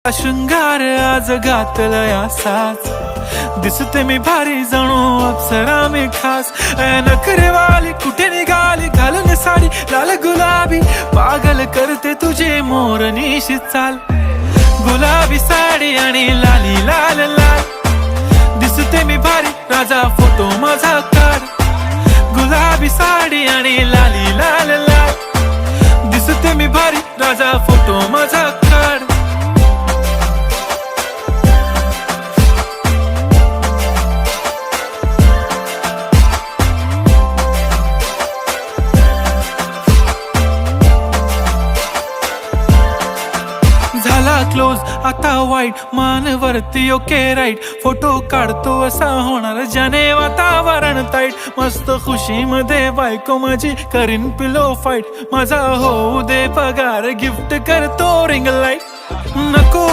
शृंगार आज घातलाय असाच, दिसते मी भारी जणू अप्सरा मी खास. नखरेवाली कुठे निघाली घालून साडी लाल गुलाबी, पागल करते तुझे मोरनीशी चाल. गुलाबी साडी आणि लाली लाल लाल, दिसते मी भारी राजा फोटो माझा काढ. गुलाबी साडी आणि लाली लाल लाल, दिसते मी भारी राजा फोटो माझा काढ. झाला क्लोज आता वाईट, मानवरती ओके राईट. फोटो काढतो असा होणार ज्याने वातावरण ताईट. मस्त खुशी मध्ये बायको माझी करीन पिलो फाईट. माझा होऊ दे पगार गिफ्ट करतो रिंग लाईट. नको